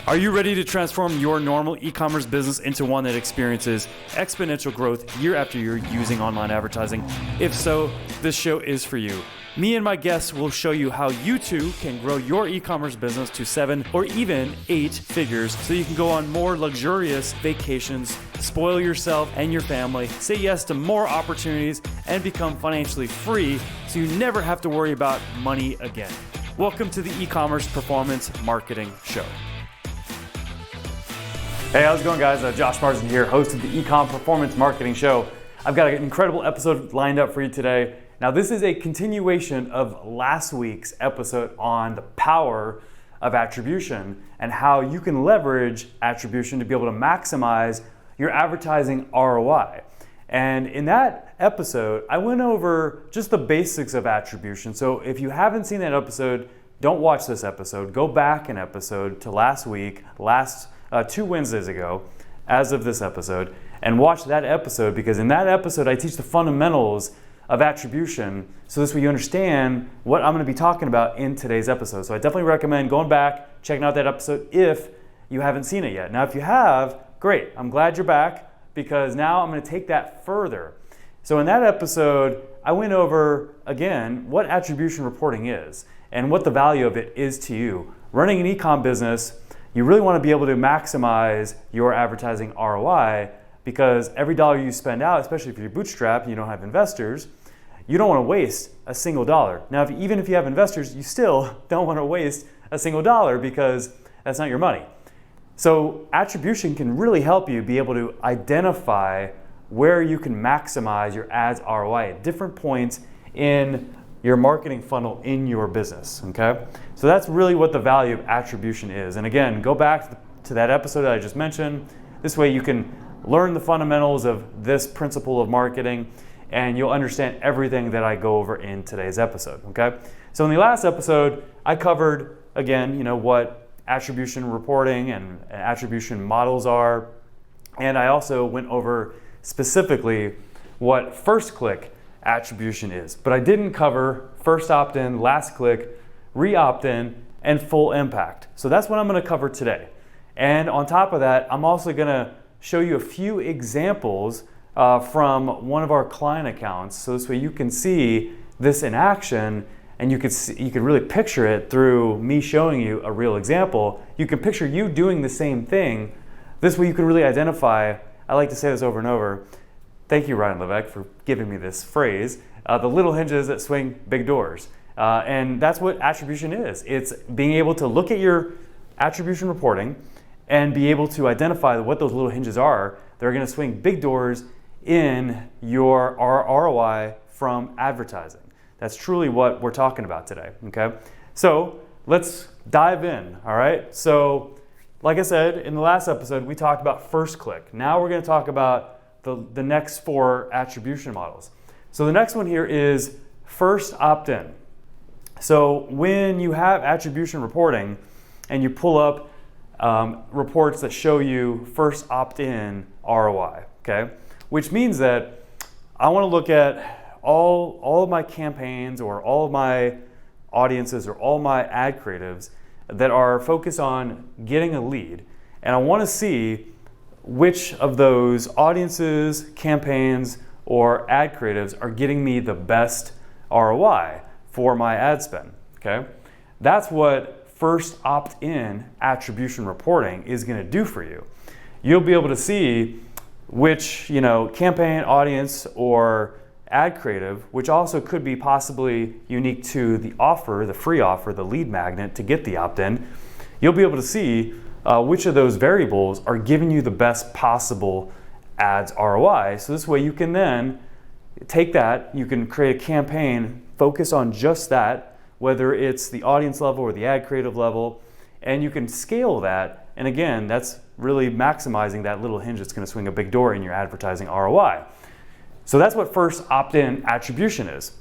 Are you ready to transform your normal e-commerce business into one that experiences exponential growth year after year using online advertising? If so, this show is for you. Me and my guests will show you how you too can grow your e-commerce business to 7 or even 8 figures so you can go on more luxurious vacations, spoil yourself and your family, say yes to more opportunities, and become financially free so you never have to worry about money again. Welcome to the e-commerce performance marketing show. Hey, how's it going, guys? Josh Marsden here, host of the Ecom Performance Marketing Show. I've got an incredible episode lined up for you today. Now, this is a continuation of last week's episode on the power of attribution and how you can leverage attribution to be able to maximize your advertising ROI. And in that episode, I went over just the basics of attribution. So if you haven't seen that episode, don't watch this episode. Go back an episode to last week, 2 Wednesdays ago, as of this episode, and watch that episode, because in that episode I teach the fundamentals of attribution, so this way you understand what I'm going to be talking about in today's episode. So I definitely recommend going back, checking out that episode if you haven't seen it yet. Now, if you have, great. I'm glad you're back, because now I'm going to take that further. So in that episode, I went over, again, what attribution reporting is and what the value of it is to you. Running an e-com business, you really want to be able to maximize your advertising ROI, because every dollar you spend out, especially if you're bootstrapped and you don't have investors, you don't want to waste a single dollar. Now, even if you have investors, you still don't want to waste a single dollar, because that's not your money. So attribution can really help you be able to identify where you can maximize your ads ROI at different points in your marketing funnel in your business, okay? So that's really what the value of attribution is. And again, go back to that episode that I just mentioned. This way you can learn the fundamentals of this principle of marketing, and you'll understand everything that I go over in today's episode, okay? So in the last episode, I covered, again, what attribution reporting and attribution models are, and I also went over specifically what first click attribution is. But I didn't cover first opt-in, last click, re-opt-in, and full impact. So that's what I'm going to cover today. And on top of that, I'm also going to show you a few examples from one of our client accounts, so this way you can see this in action, and you could really picture it through me showing you a real example. You can picture you doing the same thing. This way you can really identify, I like to say this over and over, thank you, Ryan Levesque, for giving me this phrase, the little hinges that swing big doors. And that's what attribution is. It's being able to look at your attribution reporting and be able to identify what those little hinges are that are going to swing big doors in your ROI from advertising. That's truly what we're talking about today, okay? So let's dive in, all right? So like I said, in the last episode, we talked about first click. Now we're going to talk about the next 4 attribution models. So the next one here is first opt-in. So when you have attribution reporting and you pull up reports that show you first opt-in ROI, okay? Which means that I want to look at all of my campaigns or all of my audiences or all my ad creatives that are focused on getting a lead, and I want to see which of those audiences, campaigns, or ad creatives are getting me the best ROI for my ad spend, okay? That's what first opt-in attribution reporting is going to do for you. You'll be able to see which, campaign, audience, or ad creative, which also could be possibly unique to the offer, the free offer, the lead magnet to get the opt-in. You'll be able to see which of those variables are giving you the best possible ads ROI. So this way you can then take that, you can create a campaign, focus on just that, whether it's the audience level or the ad creative level, and you can scale that. And again, that's really maximizing that little hinge that's going to swing a big door in your advertising ROI. So that's what first opt-in attribution is.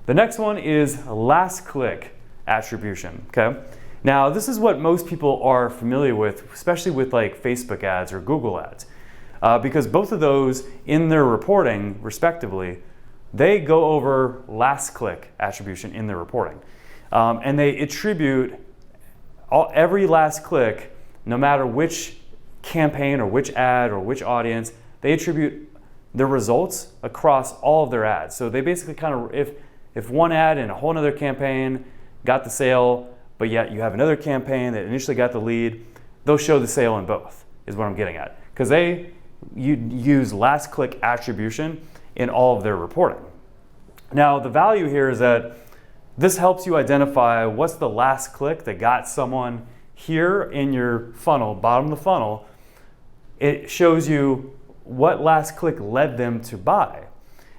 The next one is last click attribution, okay? Now, this is what most people are familiar with, especially with like Facebook ads or Google ads, because both of those in their reporting, respectively, they go over last click attribution in their reporting. And they attribute every last click no matter which campaign or which ad or which audience, they attribute their results across all of their ads. So they basically kind of, if one ad in a whole other campaign got the sale, but yet you have another campaign that initially got the lead, they'll show the sale in both, is what I'm getting at. Because they use Lastclick attribution in all of their reporting. Now, the value here is that this helps you identify what's the last click that got someone here in your funnel, bottom of the funnel. It shows you what last click led them to buy.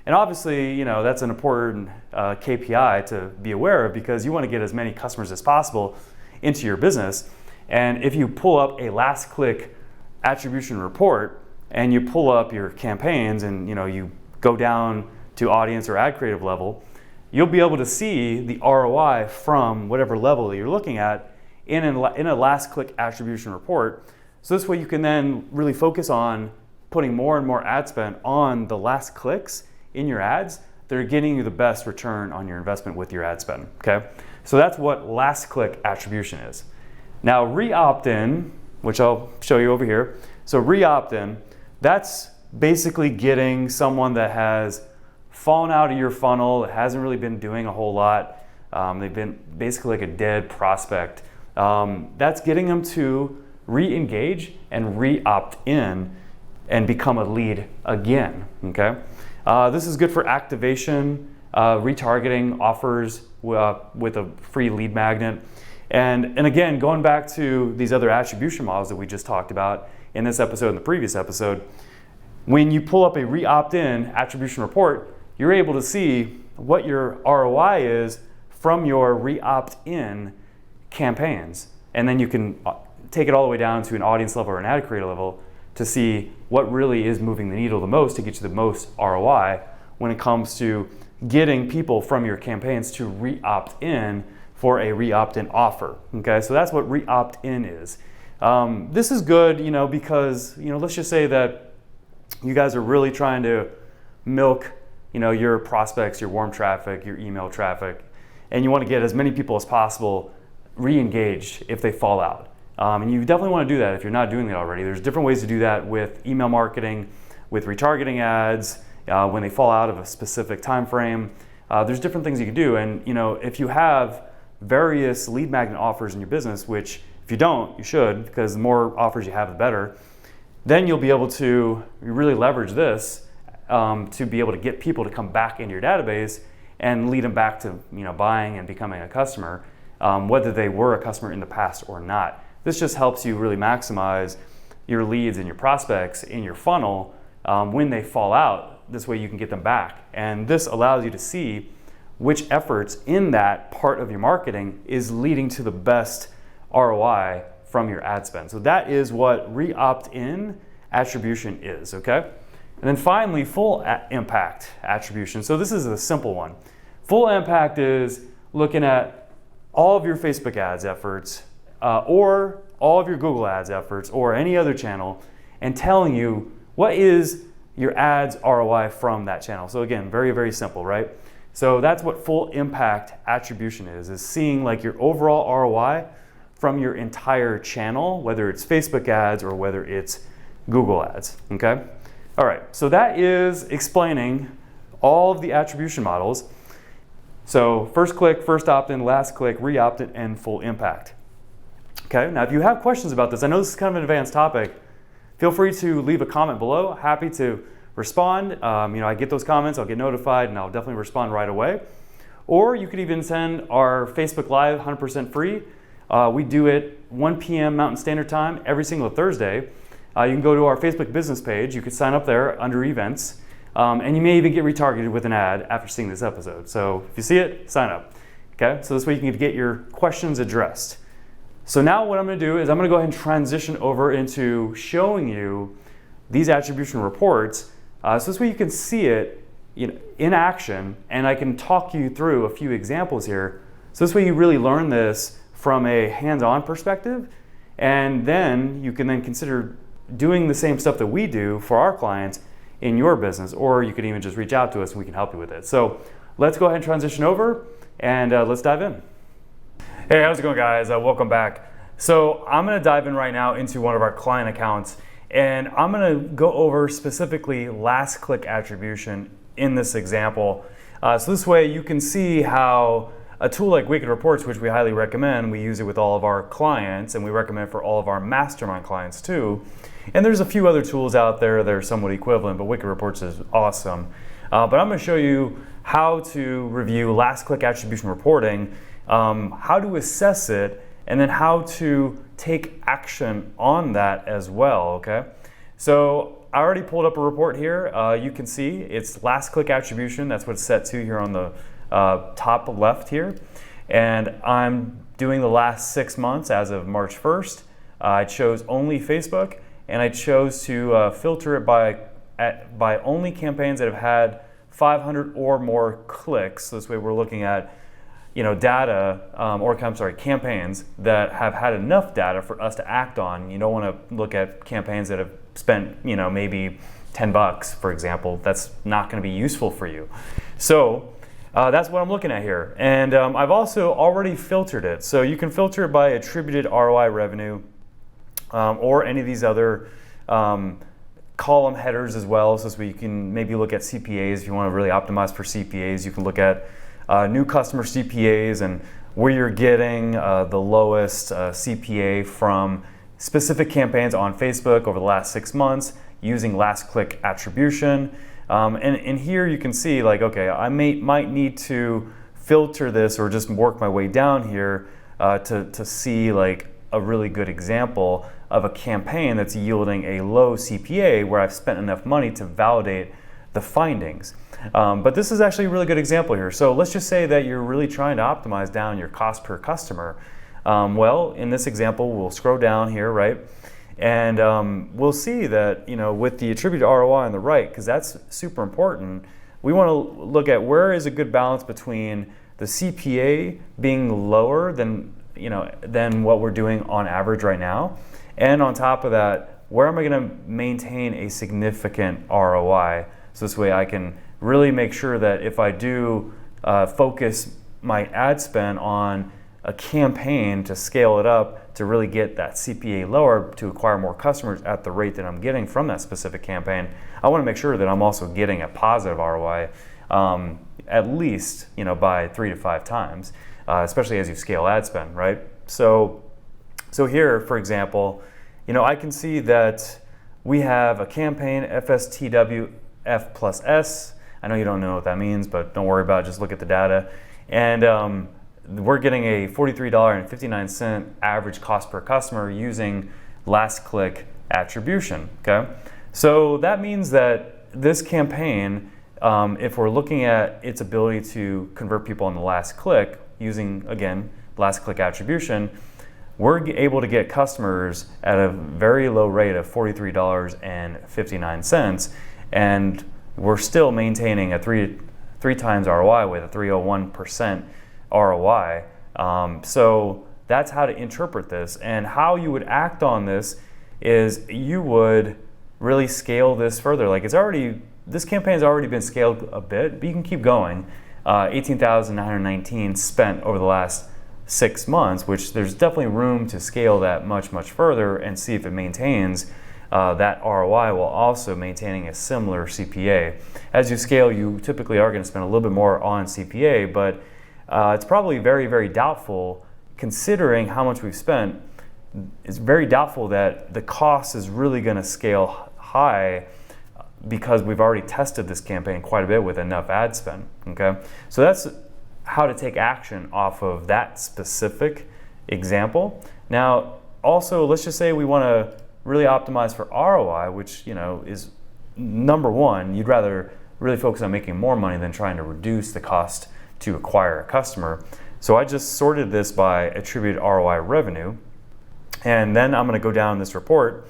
And obviously, that's an important KPI to be aware of, because you want to get as many customers as possible into your business. And if you pull up a last click attribution report and you pull up your campaigns and you go down to audience or ad creative level, you'll be able to see the ROI from whatever level that you're looking at in a last click attribution report. So this way you can then really focus on putting more and more ad spend on the last clicks in your ads that are getting you the best return on your investment with your ad spend, okay? So that's what last click attribution is. Now re-opt-in, which I'll show you over here. So re-opt-in, that's basically getting someone that has fallen out of your funnel, that hasn't really been doing a whole lot. They've been basically like a dead prospect. That's getting them to re-engage and re-opt in and become a lead again, okay? This is good for activation, retargeting offers with a free lead magnet. And again, going back to these other attribution models that we just talked about in this episode and the previous episode, when you pull up a re-opt-in attribution report, you're able to see what your ROI is from your re-opt-in campaigns. And then you can take it all the way down to an audience level or an ad creator level to see what really is moving the needle the most to get you the most ROI when it comes to getting people from your campaigns to re-opt in for a re-opt-in offer. Okay, so that's what re-opt-in is. This is good, because let's just say that you guys are really trying to milk, your prospects, your warm traffic, your email traffic, and you want to get as many people as possible re-engaged if they fall out. And you definitely want to do that if you're not doing that already. There's different ways to do that with email marketing, with retargeting ads, when they fall out of a specific time frame. There's different things you can do. And if you have various lead magnet offers in your business, which if you don't, you should, because the more offers you have, the better, then you'll be able to really leverage this to be able to get people to come back into your database and lead them back to buying and becoming a customer, whether they were a customer in the past or not. This just helps you really maximize your leads and your prospects in your funnel when they fall out. This way you can get them back. And this allows you to see which efforts in that part of your marketing is leading to the best ROI from your ad spend. So that is what re-opt-in attribution is, okay? And then finally, full impact attribution. So this is a simple one. Full impact is looking at all of your Facebook ads efforts or all of your Google ads efforts or any other channel and telling you what is your ads ROI from that channel. So again, very, very simple, right? So that's what full impact attribution is seeing like your overall ROI from your entire channel, whether it's Facebook ads or whether it's Google ads, okay? All right, so that is explaining all of the attribution models. So first click, first opt-in, last click, re-opt-in, and full impact. Okay, now if you have questions about this, I know this is kind of an advanced topic, feel free to leave a comment below. Happy to respond. I get those comments, I'll get notified, and I'll definitely respond right away. Or you could even send our Facebook Live 100% free. We do it 1 p.m. Mountain Standard Time every single Thursday. You can go to our Facebook business page. You could sign up there under events, and you may even get retargeted with an ad after seeing this episode. So if you see it, sign up. Okay, so this way you can get your questions addressed. So now what I'm going to do is I'm going to go ahead and transition over into showing you these attribution reports. So this way you can see it in action, and I can talk you through a few examples here. So this way you really learn this from a hands-on perspective, and then you can then consider doing the same stuff that we do for our clients in your business, or you could even just reach out to us and we can help you with it. So let's go ahead and transition over and let's dive in. Hey, how's it going, guys? Welcome back. So I'm going to dive in right now into one of our client accounts, and I'm going to go over specifically Lastclick attribution in this example. So this way you can see how a tool like Wicked Reports, which we highly recommend, we use it with all of our clients, and we recommend for all of our mastermind clients too. And there's a few other tools out there that are somewhat equivalent, but Wicked Reports is awesome. But I'm going to show you how to review Lastclick attribution reporting, how to assess it, and then how to take action on that as well, okay? So I already pulled up a report here. You can see it's Lastclick attribution. That's what it's set to here on the top left here. And I'm doing the last 6 months as of March 1st. I chose only Facebook, and I chose to filter it by only campaigns that have had 500 or more clicks. So this way we're looking at campaigns that have had enough data for us to act on. You don't want to look at campaigns that have spent, maybe $10, for example. That's not going to be useful for you. So that's what I'm looking at here. And I've also already filtered it. So you can filter it by attributed ROI revenue or any of these other column headers as well. So you can maybe look at CPAs if you want to really optimize for CPAs. You can look at new customer CPAs and where you're getting the lowest CPA from specific campaigns on Facebook over the last 6 months using Lastclick attribution. And here you can see, like, okay, I might need to filter this or just work my way down here to see like a really good example of a campaign that's yielding a low CPA where I've spent enough money to validate the findings. But this is actually a really good example here. So let's just say that you're really trying to optimize down your cost per customer. Well, in this example, we'll scroll down here, right? And we'll see that, with the attributed ROI on the right, because that's super important, we want to look at where is a good balance between the CPA being lower than what we're doing on average right now. And on top of that, where am I going to maintain a significant ROI? So this way I can really make sure that if I do focus my ad spend on a campaign to scale it up to really get that CPA lower to acquire more customers at the rate that I'm getting from that specific campaign, I want to make sure that I'm also getting a positive ROI at least by 3 to 5 times, especially as you scale ad spend, right? So here, for example, I can see that we have a campaign FSTW F plus S. I know you don't know what that means, but don't worry about it, just look at the data. And we're getting a $43.59 average cost per customer using Lastclick attribution, okay? So that means that this campaign, if we're looking at its ability to convert people on the last click using, again, Lastclick attribution, we're able to get customers at a very low rate of $43.59, and we're still maintaining a three times ROI with a 301% ROI. So that's how to interpret this, and how you would act on this is you would really scale this further. Like this campaign's already been scaled a bit, but you can keep going. 18,919 spent over the last 6 months, which there's definitely room to scale that much further and see if it maintains that ROI while also maintaining a similar CPA. As you scale, you typically are going to spend a little bit more on CPA, but it's probably very doubtful, considering how much we've spent. It's very doubtful that the cost is really going to scale high because we've already tested this campaign quite a bit with enough ad spend, okay? So that's how to take action off of that specific example. Now, also, let's just say we want to really optimize for ROI, which is number one. You'd rather really focus on making more money than trying to reduce the cost to acquire a customer. So I just sorted this by attributed ROI revenue, and then I'm going to go down this report,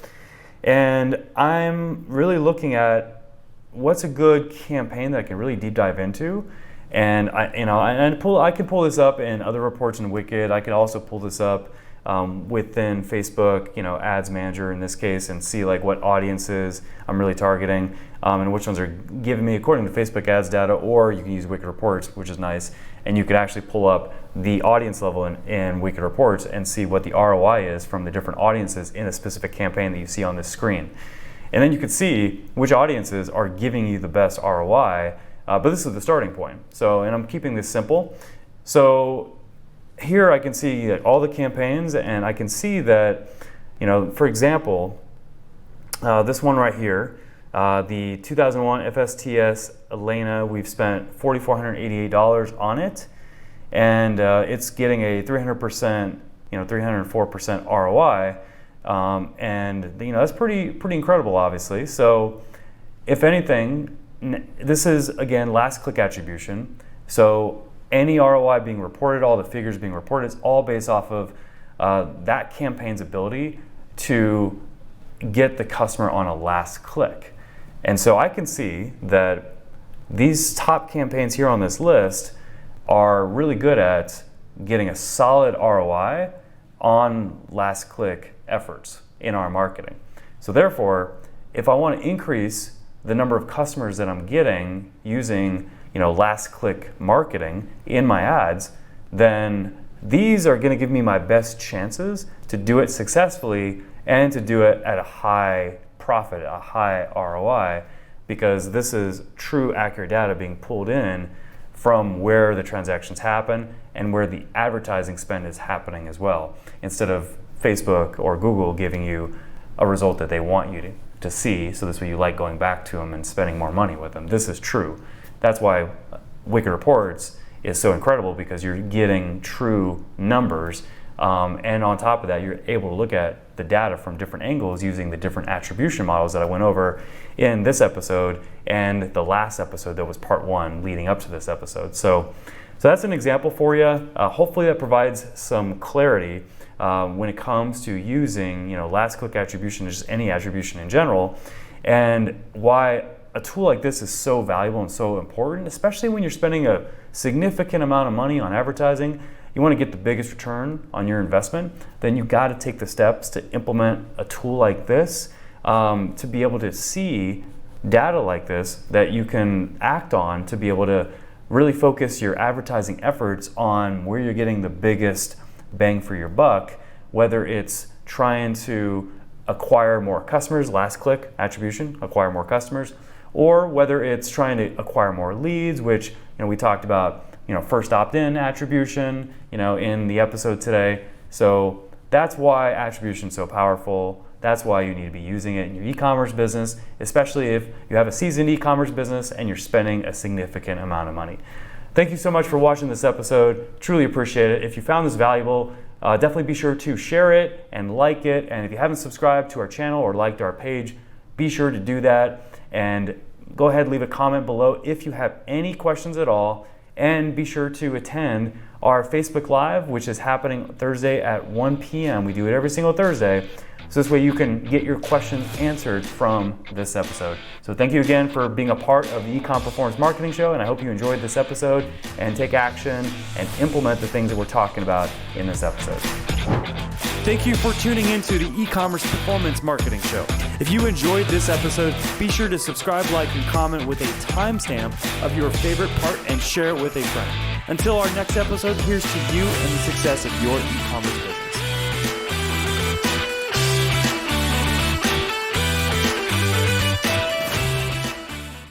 and I'm really looking at what's a good campaign that I can really deep dive into. And I can pull this up in other reports in Wicked. I could also pull this up within Facebook, Ads Manager in this case, and see like what audiences I'm really targeting and which ones are giving me according to Facebook ads data, or you can use Wicked Reports, which is nice, and you can actually pull up the audience level in Wicked Reports and see what the ROI is from the different audiences in a specific campaign that you see on this screen. And then you can see which audiences are giving you the best ROI, but this is the starting point. So, and I'm keeping this simple. So here I can see all the campaigns, and I can see that, for example, this one right here, the 2001 FSTS Elena, we've spent $4,488 on it, and it's getting a 300%, 304% ROI, and that's pretty incredible, obviously. So, if anything, this is again Lastclick attribution. So any ROI being reported, all the figures being reported, it's all based off of that campaign's ability to get the customer on a last click. And so I can see that these top campaigns here on this list are really good at getting a solid ROI on last click efforts in our marketing. So therefore, if I want to increase the number of customers that I'm getting using last click marketing in my ads, then these are going to give me my best chances to do it successfully and to do it at a high profit, a high ROI, because this is true accurate data being pulled in from where the transactions happen and where the advertising spend is happening as well, instead of Facebook or Google giving you a result that they want you to see, so this way you like going back to them and spending more money with them. This is true. That's why Wicked Reports is so incredible, because you're getting true numbers, and on top of that, you're able to look at the data from different angles using the different attribution models that I went over in this episode and the last episode that was part 1 leading up to this episode. So that's an example for you. Hopefully that provides some clarity when it comes to using last click attribution, just any attribution in general, and why a tool like this is so valuable and so important, especially when you're spending a significant amount of money on advertising. You want to get the biggest return on your investment, then you got to take the steps to implement a tool like this to be able to see data like this that you can act on to be able to really focus your advertising efforts on where you're getting the biggest bang for your buck, whether it's trying to acquire more customers, last click attribution, acquire more customers, or whether it's trying to acquire more leads, which we talked about, first opt-in attribution, in the episode today. So that's why attribution is so powerful. That's why you need to be using it in your e-commerce business, especially if you have a seasoned e-commerce business and you're spending a significant amount of money. Thank you so much for watching this episode. Truly appreciate it. If you found this valuable, definitely be sure to share it and like it. And if you haven't subscribed to our channel or liked our page, be sure to do that. And go ahead, leave a comment below if you have any questions at all. And be sure to attend our Facebook Live, which is happening Thursday at 1 p.m. We do it every single Thursday. So this way you can get your questions answered from this episode. So thank you again for being a part of the Ecom Performance Marketing Show, and I hope you enjoyed this episode and take action and implement the things that we're talking about in this episode. Thank you for tuning into the E-commerce Performance Marketing Show. If you enjoyed this episode, be sure to subscribe, like, and comment with a timestamp of your favorite part and share it with a friend. Until our next episode, here's to you and the success of your e-commerce business.